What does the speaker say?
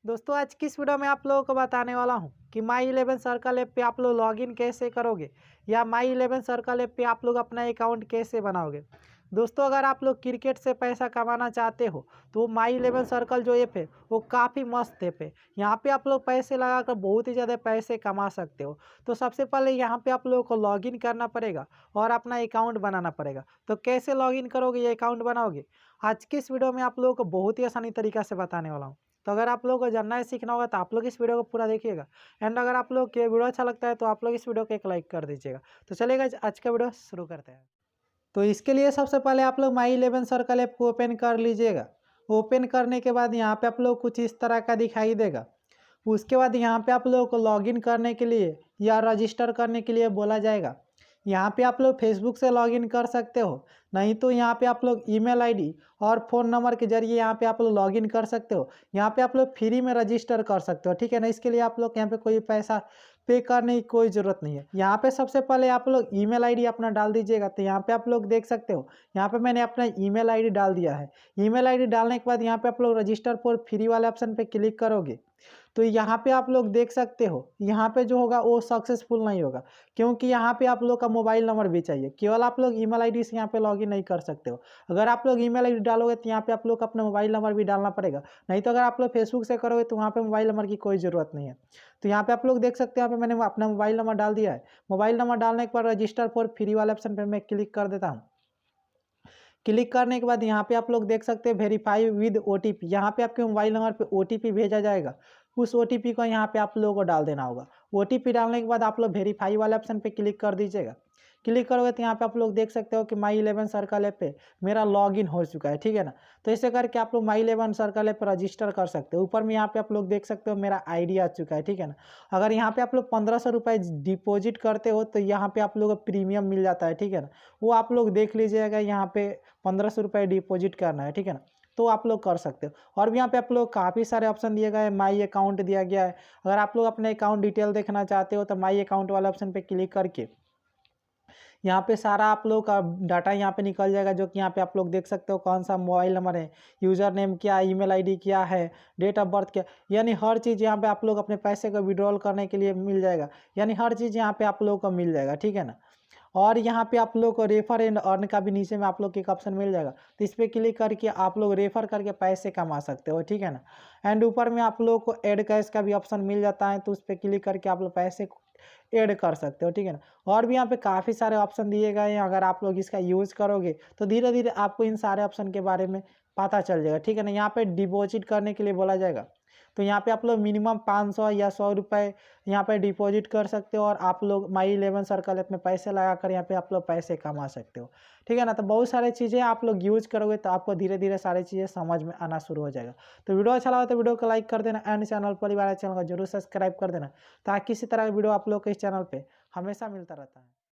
दोस्तों आज की इस वीडियो में आप लोगों को बताने वाला हूं कि माई 11 सर्कल ऐप पे आप लोग लॉगिन कैसे करोगे या माई 11 सर्कल ऐप पे आप लोग अपना अकाउंट कैसे बनाओगे। दोस्तों अगर आप लोग क्रिकेट से पैसा कमाना चाहते हो तो माई 11 सर्कल जो ऐप है वो काफ़ी मस्त ऐप है। यहाँ पे आप लोग पैसे लगाकर बहुत ही ज़्यादा पैसे कमा सकते हो। तो सबसे पहले यहाँ पे आप लोगों को लॉगिन करना पड़ेगा और अपना अकाउंट बनाना पड़ेगा। तो कैसे लॉगिन करोगे ये अकाउंट बनाओगे, आज की इस वीडियो में आप लोगों को बहुत ही आसानी तरीका से बताने वाला हूँ। तो अगर आप लोगों को जानना है, सीखना होगा तो आप लोग इस वीडियो को पूरा देखिएगा। एंड अगर आप लोग के वीडियो अच्छा लगता है तो आप लोग इस वीडियो को एक लाइक कर दीजिएगा। तो चलिए गाइस आज का वीडियो शुरू करते हैं। तो इसके लिए सबसे पहले आप लोग माई 11 सर्कल ऐप को ओपन कर लीजिएगा। ओपन करने के बाद यहाँ पे आप लोग कुछ इस तरह का दिखाई देगा। उसके बाद यहाँ पे आप लोगों को लॉगिन करने के लिए या रजिस्टर करने के लिए बोला जाएगा। यहाँ पे आप लोग फेसबुक से लॉगिन कर सकते हो, नहीं तो यहाँ पे आप लोग ईमेल आईडी और फ़ोन नंबर के जरिए यहाँ पे आप लोग लॉगिन कर सकते हो। यहाँ पे आप लोग फ्री में रजिस्टर कर सकते हो, ठीक है ना। इसके लिए आप लोग यहाँ पे कोई पैसा पे करने की कोई ज़रूरत नहीं है। यहाँ पे सबसे पहले आप लोग ईमेल आईडी अपना डाल दीजिएगा। तो यहाँ पे आप लोग देख सकते हो, यहाँ पे मैंने अपना ईमेल आईडी डाल दिया है। ईमेल आईडी डालने के बाद यहाँ पे आप लोग रजिस्टर फॉर फ्री वाले ऑप्शन पे क्लिक करोगे तो यहाँ पे आप लोग देख सकते हो, यहाँ पे जो होगा वो सक्सेसफुल नहीं होगा, क्योंकि यहाँ पे आप लोग का मोबाइल नंबर भी चाहिए। केवल आप लोग ईमेल आईडी से यहाँ पे लॉगिन नहीं कर सकते हो। अगर आप लोग ईमेल आईडी डालोगे तो यहाँ पे आप लोग का अपना मोबाइल नंबर भी डालना पड़ेगा, नहीं तो अगर आप लोग फेसबुक से करोगे तो वहाँ पे मोबाइल नंबर की कोई ज़रूरत नहीं है। तो यहाँ पे आप लोग देख सकते हो, यहाँ पे मैंने अपना मोबाइल नंबर डाल दिया है। मोबाइल नंबर डालने के बाद रजिस्टर फॉर फ्री वाले ऑप्शन पर मैं क्लिक कर देता हूँ। क्लिक करने के बाद यहाँ पे आप लोग देख सकते हैं वेरीफाई विद ओटीपी। यहाँ पे आपके मोबाइल नंबर पे ओटीपी भेजा जाएगा। उस ओटीपी को यहाँ पे आप लोगों को डाल देना होगा। ओटीपी डालने के बाद आप लोग वेरीफाई वाले ऑप्शन पे क्लिक कर दीजिएगा। क्लिक करोगे तो यहाँ पे आप लोग देख सकते हो कि माई 11 सर्कल ऐप पे मेरा लॉगिन हो चुका है, ठीक है ना। तो ऐसे करके आप लोग माई 11 सर्कल ऐप पर रजिस्टर कर सकते हो। ऊपर में यहाँ पे आप लोग देख सकते हो मेरा आईडी आ चुका है, ठीक है ना। अगर यहाँ पे आप लोग 1500 रुपये डिपॉजिट करते हो तो यहाँ पे आप लोग को प्रीमियम मिल जाता है, ठीक है ना। वो आप लोग देख लीजिएगा, यहाँ पे 1500 रुपये डिपॉजिट करना है, ठीक है ना। तो आप लोग कर सकते हो। और भी यहाँ पे आप लोग काफ़ी सारे ऑप्शन दिए गए हैं। माई अकाउंट दिया गया है। अगर आप लोग अपने अकाउंट डिटेल देखना चाहते हो तो माई अकाउंट वाले ऑप्शन पे क्लिक करके यहाँ पे सारा आप लोग का डाटा यहाँ पे निकल जाएगा, जो कि यहाँ पे आप लोग देख सकते हो कौन सा मोबाइल नंबर है, यूज़र नेम क्या, ईमेल आईडी क्या है, डेट ऑफ बर्थ क्या, यानी हर चीज़ यहाँ पे आप लोग अपने पैसे को विड्रॉल करने के लिए मिल जाएगा। यानी हर चीज़ यहाँ पे आप लोग को मिल जाएगा, ठीक है ना। और यहाँ पे आप लोग को रेफर एंड अर्न का भी नीचे में आप लोग को एक ऑप्शन मिल जाएगा। तो इस पर क्लिक करके आप लोग रेफर करके पैसे कमा सकते हो, ठीक है ना। एंड ऊपर में आप लोग को ऐड कैश का भी ऑप्शन मिल जाता है, तो उस पर क्लिक करके आप लोग पैसे ऐड कर सकते हो, ठीक है ना। और भी यहाँ पे काफ़ी सारे ऑप्शन दिए गए हैं। अगर आप लोग इसका यूज़ करोगे तो धीरे धीरे आपको इन सारे ऑप्शन के बारे में पता चल जाएगा, ठीक है ना। यहाँ पे डिपॉजिट करने के लिए बोला जाएगा, तो यहाँ पे आप लोग मिनिमम 500 या 100 रुपये यहाँ पे डिपॉजिट कर सकते हो और आप लोग माई 11 सर्कल ऐप में पैसे लगाकर यहाँ पे आप लोग पैसे कमा सकते हो, ठीक है ना। तो बहुत सारी चीज़ें आप लोग यूज़ करोगे तो आपको धीरे धीरे सारी चीज़ें समझ में आना शुरू हो जाएगा। तो वीडियो अच्छा लगा तो वीडियो को लाइक कर देना एंड चैनल परिवार चैनल को जरूर सब्सक्राइब कर देना, ताकि इसी तरह का वीडियो आप लोग को इस चैनल पर हमेशा मिलता रहता है।